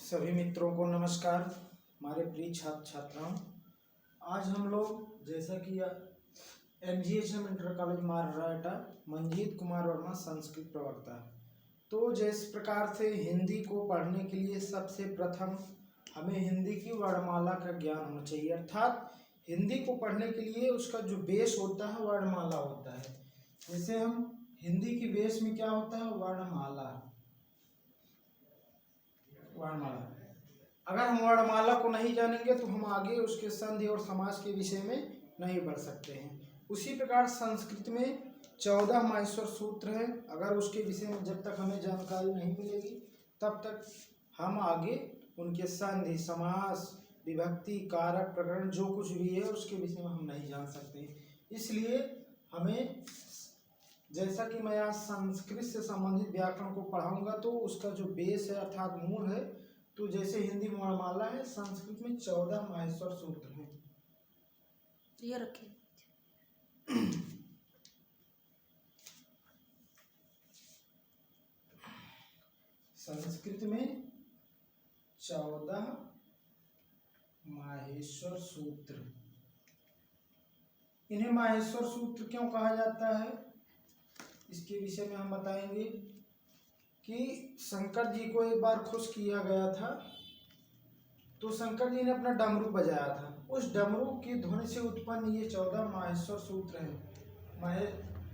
सभी मित्रों को नमस्कार। हमारे प्रिय छात्र छात्राओं, आज हम लोग जैसा कि MGHM inter college Marhatta Manjeet Kumar Verma Sanskrit प्रवक्ता, तो जिस प्रकार से हिंदी को पढ़ने के लिए सबसे प्रथम हमें हिंदी की वर्णमाला का ज्ञान होना चाहिए, अर्थात हिंदी को पढ़ने के लिए उसका जो बेस होता है वर्णमाला होता है। जैसे हम हिंदी की बेस में क्या होता है, वर्णमाला। अगर हम वर्णमाला को नहीं जानेंगे तो हम आगे उसके संधि और समास के विषय में नहीं बढ़ सकते हैं। उसी प्रकार संस्कृत में 14 माहेश्वर सूत्र हैं। अगर उसके विषय में जब तक हमें जानकारी नहीं मिलेगी तब तक हम आगे उनके संधि, समास, विभक्ति, कारक, प्रकरण जो कुछ भी है उसके विषय में हम नहीं जान सकते। इसलिए हमें, जैसा कि मैं आज संस्कृत से संबंधित व्याकरण को पढ़ाऊंगा तो उसका जो बेस है अर्थात मूल है, तो जैसे हिंदी में वर्णमाला है, संस्कृत में 14 माहेश्वर सूत्र हैं। ये रखें। संस्कृत में 14 माहेश्वर सूत्र। इन्हें माहेश्वर सूत्र क्यों कहा जाता है, इसके विषय में हम बताएंगे कि शंकर जी को एक बार खुश किया गया था, तो शंकर जी ने अपना डमरू बजाया था। उस डमरू की ध्वनि से उत्पन्न ये 14 माहेश्वर सूत्र हैं।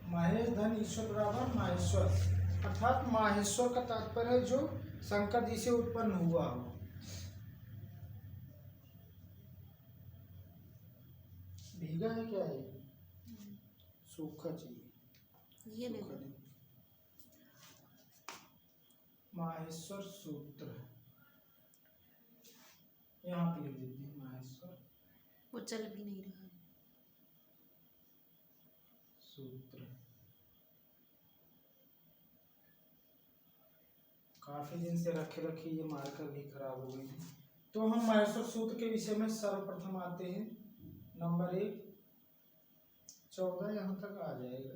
महेश धन ईश्वर बराबर माहेश्वर, अर्थात माहेश्वर का तात्पर्य है जो शंकर जी से उत्पन्न हुआ हो। भीगा है क्या है, सूखा चाहिए, ये सूखा नहीं। माहेश्वर सूत्र यहाँ पे लिख देते हैं, माहेश्वर वो चल भी नहीं रहा है। सूत्र काफी दिन से रखे रखे ये मार्कर भी खराब हो गई थी। तो हम माहेश्वर सूत्र के विषय में सर्वप्रथम आते हैं। नंबर 1, 14 यहाँ तक आ जाएगा।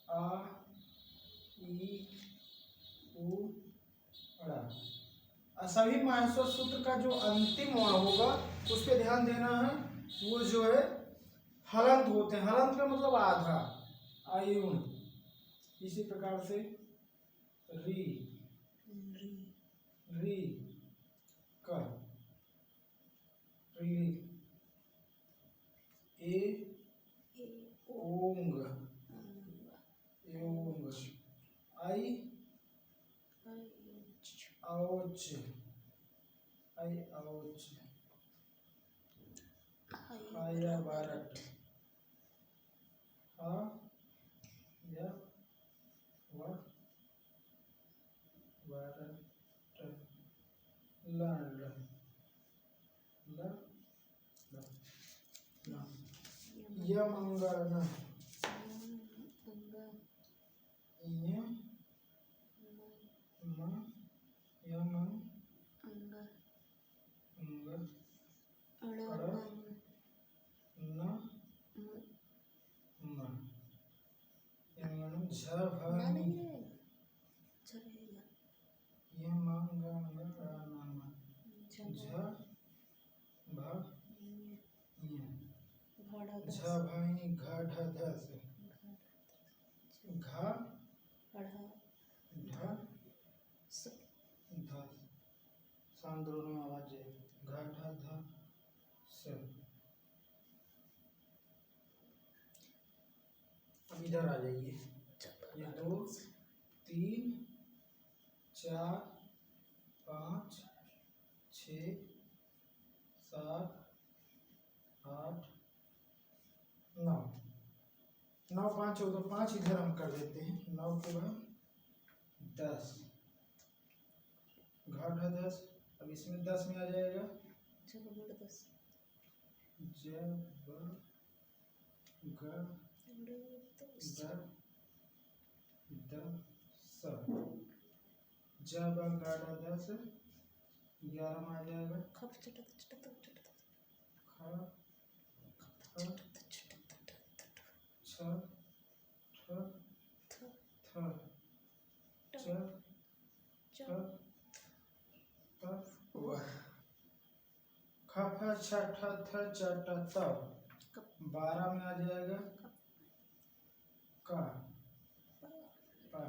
आ, ई, उ, अड़ा। सभी माहेश्वर सूत्र का जो अंतिम वर्ण होगा उस पर ध्यान देना है। वो जो है हलंत होते हैं। हलंत का मतलब आधा, आयुण। इसी प्रकार से री, री, क, री, ए, ओंग, योंग, आई, औच, आई औच, हाया बारट, हा या वा बारट, लंड, ल यमंगन, य म यमं अंग अड़ न म यमं झ भनी यमंगन रानम झ भ झ भनी घ ढ ध से घ ढ ध, सांद्रों में आवाज है, घ ढ ध से। अब इधर आ जाइए। ये 2, 3, 4, 5, 6, 7, 8, 9, 9, 5, 14, 5 इधर हम कर देते हैं। 9 के बाद 10, घाट है 10। अब इसमें 10 में आ जाएगा जब ग द स, जब गाड़ा 10, 11 में आ जाएगा ख, छ, ठ, थ, च, च, छ ठ थ च ट त। 12 में आ जाएगा का पा।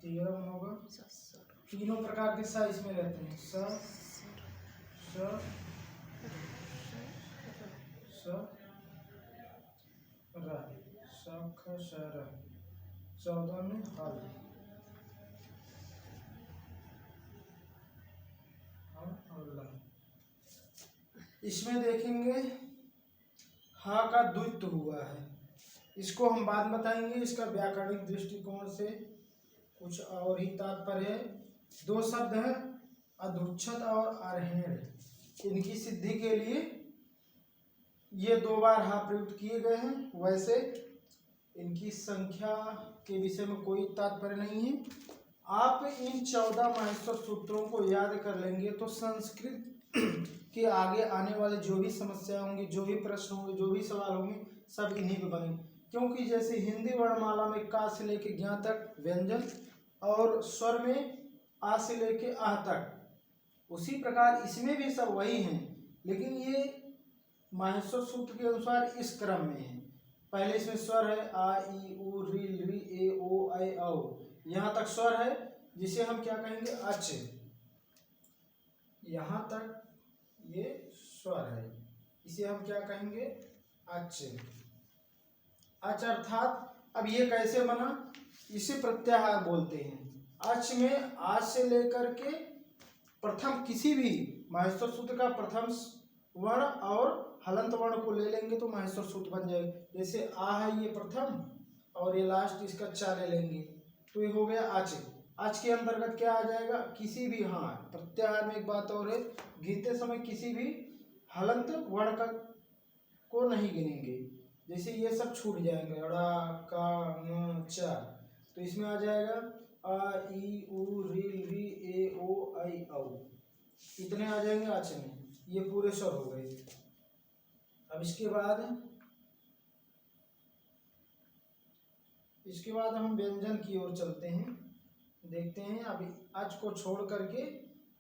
13 में होगा। तीनों प्रकार के सा इसमें रहते हैं। स स स र स ख श र। 14 में हल। इसमें देखेंगे हा का द्वित्व हुआ है। इसको हम बाद में बताएंगे। इसका व्याकरणिक दृष्टिकोण से कुछ और ही तात्पर्य है। दो शब्द हैं अधुच्छद और अर्हेण। इनकी सिद्धि के लिए ये 2 बार हा प्रयुक्त किए गए हैं। वैसे इनकी संख्या के विषय में कोई तात्पर्य नहीं है। आप इन 14 माहेश्वर सूत्रों को याद कर लेंगे तो संस्कृत के आगे आने वाले जो भी समस्या होंगी, जो भी प्रश्न होंगे, जो भी सवाल होंगे, सब इन्हीं पे बने। क्योंकि जैसे हिंदी वर्णमाला में का से लेके ज्ञ तक व्यंजन और स्वर में आ से लेके आ तक, उसी प्रकार इसमें भी सब वही हैं, लेकिन ये माहेश्वर सूत्र के अनुसार इस क्रम में है। पहले इसमें स्वर है आ ई उ री री ए ओ ऐ औ, यहाँ तक स्वर है जिसे हम क्या कहेंगे अच। यहाँ तक ये स्वर है, इसे हम क्या कहेंगे अच। अच अर्थात अब ये कैसे बना, इसे प्रत्याहार बोलते हैं। अच में आज से लेकर के प्रथम किसी भी माहेश्वर सूत्र का प्रथम वर्ण और हलंत वर्ण को ले लेंगे तो माहेश्वर सूत्र बन जाएगा। जैसे आ है ये प्रथम और ये लास्ट इसका चा ले लेंगे तो ये हो गया अच। अच के अंतर्गत क्या आ जाएगा, किसी भी, हाँ प्रत्याहार में एक बात और है, गिनते समय किसी भी हलंत वर्ण का को नहीं गिनेंगे। जैसे ये सब छूट जाएंगे ड़ा का न चा, तो इसमें आ जाएगा आ ई उ री री ए ओ ऐ औ, इतने आ जाएंगे अच में। ये पूरे स्वर हो गए। अब इसके बाद हम व्यंजन की ओर चलते हैं। देखते हैं अभी अच को छोड़ करके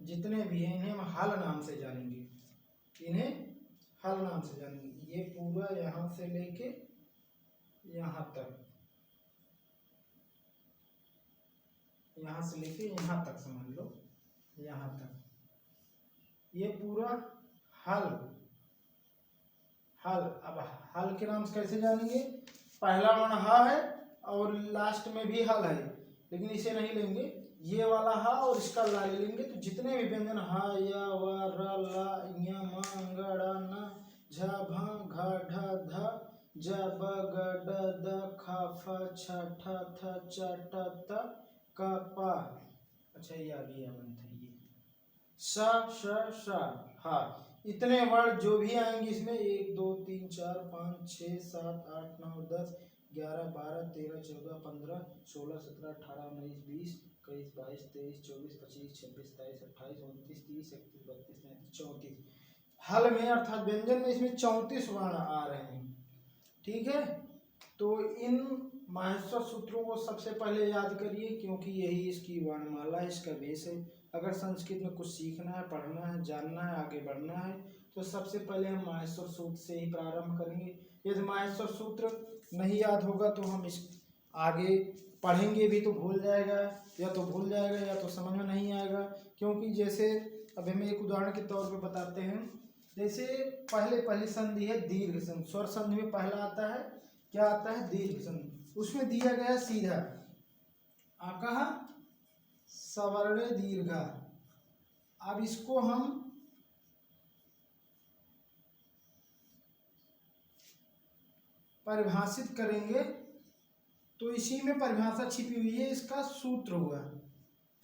जितने भी हैं इन्हें हम हल नाम से जानेंगे। इन्हें हल नाम से जानेंगे। ये पूरा यहाँ से लेके यहाँ तक, यहाँ से लेके यहाँ तक समझ लो, यहाँ तक ये पूरा हल। अब हल के नाम से कैसे जानेंगे, पहला वर्ण हा है और लास्ट में भी हल है, लेकिन इसे नहीं लेंगे। ये वाला हा और इसका ला ले लेंगे तो जितने भी व्यंजन हा या व र ला य म ग ड़ न झ भ घ ढ ध ज ब ग ड द ख फ छ ठ थ च ट त क प। अच्छा ये अभी बनता है ये स श श हा। इतने वर्ण जो भी आएंगे इसमें 1 2 3 4 5 6 7 8 9 10 11 12 13 14 15 16 17 18 19 20 21 22 23 24 25 26 27 28 29 30 31 32 33 34 हल में अर्थात व्यंजन में इसमें 34 वर्ण आ रहे हैं। ठीक है, तो इन माहेश्वर सूत्रों को सबसे पहले याद करिए क्योंकि यही इसकी वर्णमाला, इसका बेस है। अगर संस्कृत में कुछ सीखना है, पढ़ना है, जानना है, आगे बढ़ना है तो सबसे पहले हम माहेश्वर सूत्र से ही प्रारंभ करेंगे। यदि माहेश्वर सूत्र नहीं याद होगा तो हम इस आगे पढ़ेंगे भी तो भूल जाएगा, या तो समझ में नहीं आएगा। क्योंकि जैसे अब हमें एक उदाहरण के तौर पे बताते हैं। जैसे पहली संधि है दीर्घ संधि। स्वर संधि में पहला आता है क्या, आता है दीर्घ संधि। उसमें दिया गया सीधा आकहा सवर्णे दीर्घा। अब इसको हम परिभाषित करेंगे तो इसी में परिभाषा छिपी हुई है, इसका सूत्र हुआ।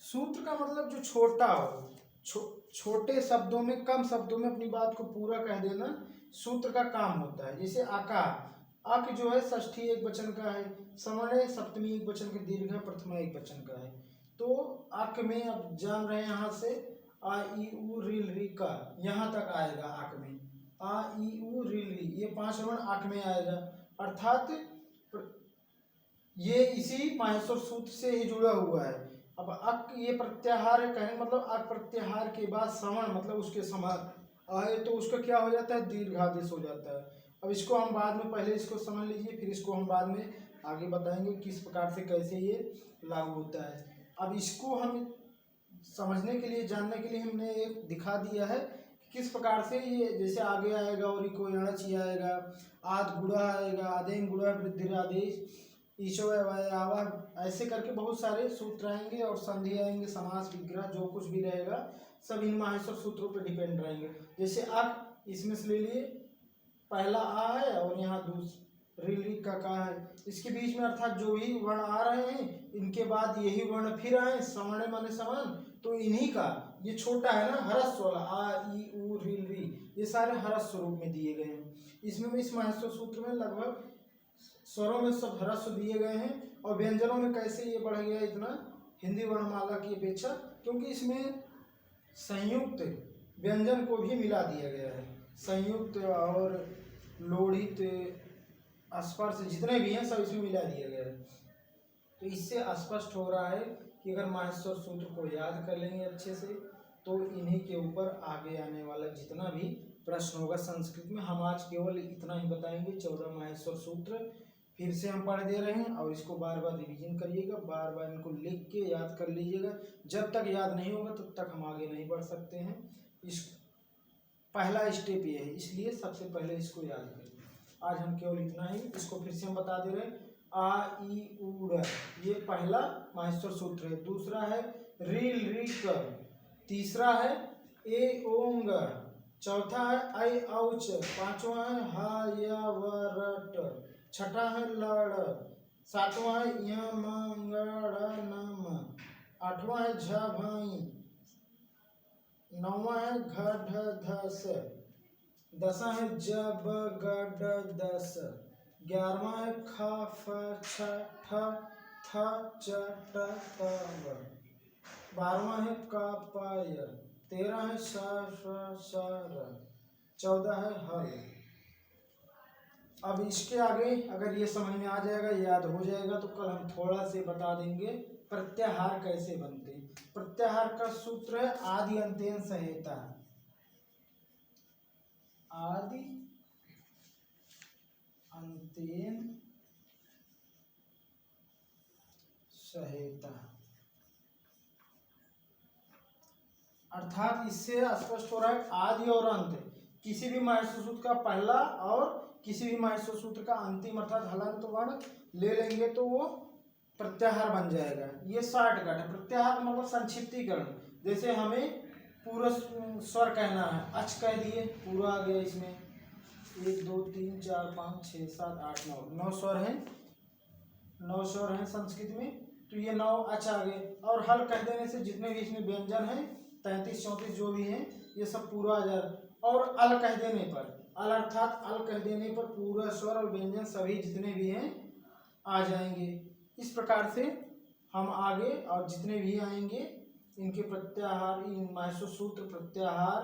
सूत्र का मतलब जो छोटा हो, छोटे शब्दों में, कम शब्दों में अपनी बात को पूरा कह देना सूत्र का काम होता है। जैसे आका, अक जो है षष्ठी एक वचन का है, सवर्ण सप्तमी एक वचन का, दीर्घ प्रथमा एक वचन का है। तो अक में अब जान रहे हैं यहाँ से आ ई उ री री का यहाँ तक आएगा। अक में आ ई उ री री ये 5 वर्ण अक में आएगा। अर्थात ये इसी माहेश्वर सूत्र से ही जुड़ा हुआ है। अब अक ये प्रत्याहार है, कहने मतलब अक प्रत्याहार के बाद सवर्ण मतलब उसके समान आए तो उसका क्या हो जाता है, दीर्घादेश हो जाता है। अब इसको हम बाद में, पहले इसको समझ लीजिए, फिर इसको हम बाद में आगे बताएंगे किस प्रकार से कैसे ये लागू होता है। अब इसको हम समझने के लिए, जानने के लिए हमने एक दिखा दिया है किस प्रकार से ये, जैसे आगे आएगा और इको यणच आएगा, आद गुड़ा आएगा, आदेन गुड़ा वृद्धि आदेश, ईशो आवा, ऐसे करके बहुत सारे सूत्र आएंगे और संधि आएंगे, समास विग्रह जो कुछ भी रहेगा सब इन माहेश्वर सूत्रों पर डिपेंड रहेंगे। जैसे अक, इसमें से ले लिए, पहला आ है और यहाँ री का है, इसके बीच में अर्थात जो भी वर्ण आ रहे हैं इनके बाद यही वर्ण फिर आए, सवर्ण माने समान, तो इन्हीं का ये छोटा है ना ह्रस्व वाला आ ई उ री, ये सारे ह्रस्व स्वरूप में दिए गए हैं। इसमें इस माहेश्वर सूत्र में लगभग स्वरों में सब ह्रस्व दिए गए हैं। और व्यंजनों में कैसे ये बढ़ गया इतना हिंदी वर्णमाला की अपेक्षा, क्योंकि इसमें संयुक्त व्यंजन को भी मिला दिया गया है। संयुक्त और लोढ़ित, स्पर्श जितने भी हैं सब इसमें मिला दिया गया है। तो इससे स्पष्ट हो रहा है कि अगर माहेश्वर सूत्र को याद कर लेंगे अच्छे से तो इन्हीं के ऊपर आगे आने वाला जितना भी प्रश्न होगा संस्कृत में, हम आज केवल इतना ही बताएंगे। 14 माहेश्वर सूत्र फिर से हम पढ़ दे रहे हैं और इसको बार बार रिवीजन करिएगा, बार बार इनको लिख के याद कर लीजिएगा। जब तक याद नहीं होगा तब तक हम आगे नहीं बढ़ सकते हैं। इस पहला स्टेप ये है, इसलिए सबसे पहले इसको याद करें। आज हम केवल इतना ही, इसको फिर से हम बता दे रहे हैं। आ ई उ र, ये पहला माहेश्वर सूत्र है। दूसरा है रील री क, तीसरा है ए ओंग, चौथा है ऐ औच, पांचवा है हा या व र ट, छठा है लड़, सातवां है य म ग न म, आठवां है झ भाई, नौवां है घ ढ ध स, दसवां है ज ब ग ड द स, 11वां है ख फ छ ठ थ च ट प व, 12वां है क प य, 13 है स श र, 14 है हल। अब इसके आगे अगर ये समझ में आ जाएगा, याद हो जाएगा, तो कल हम थोड़ा से बता देंगे प्रत्याहार कैसे बनते हैं। प्रत्याहार का सूत्र है आदि अंत्यन संहिता, आदि अंत्यन संहिता। अर्थात इससे स्पष्ट हो रहा है आदि और अंत किसी भी माहेश्वर सूत्र का पहला और किसी भी माहेश्वर सूत्र का अंतिम अर्थात हलंत वर्ण ले लेंगे तो वो प्रत्याहार बन जाएगा। ये शॉर्टकट है। प्रत्याहार मतलब संक्षिप्तीकरण। जैसे हमें पूरा स्वर कहना है, अच कह दिए, पूरा आ गया। इसमें 1 2 3 4 5 6 7 8 9 स्वर हैं, 9 स्वर हैं संस्कृत में, तो ये 9 अच आ गए। और हल कह देने से जितने भी इसमें व्यंजन हैं 33 34 जो भी हैं ये सब पूरा आ जाए। और अल कह देने पर, अल अर्थात अल कह देने पर पूरा स्वर और व्यंजन सभी जितने भी हैं आ जाएंगे। इस प्रकार से हम आगे और जितने भी आएंगे इनके प्रत्याहार, इन माहेश्वर सूत्र प्रत्याहार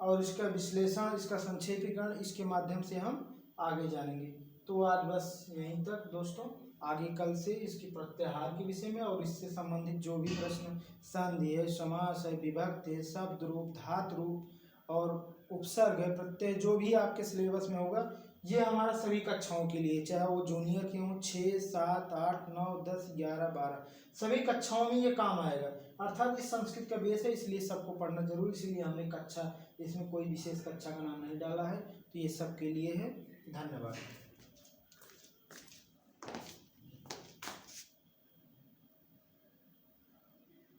और इसका विश्लेषण, इसका संक्षेपीकरण, इसके माध्यम से हम आगे जानेंगे। तो आज बस यहीं तक दोस्तों। आगे कल से इसकी प्रत्याहार के विषय में और इससे संबंधित जो भी प्रश्न, संधि है, समास है, विभक्ति है, शब्द रूप, धातु रूप और उपसर्ग है, प्रत्यय, जो भी आपके सिलेबस में होगा, ये हमारा सभी कक्षाओं के लिए, चाहे वो जूनियर के हों, 6 7 8 9 10 11 12 सभी कक्षाओं में ये काम आएगा। अर्थात इस संस्कृत का बेस है, इसलिए सबको पढ़ना जरूरी, इसलिए हमने कक्षा, इसमें कोई विशेष कक्षा का नाम नहीं डाला है। तो ये सबके लिए है। धन्यवाद।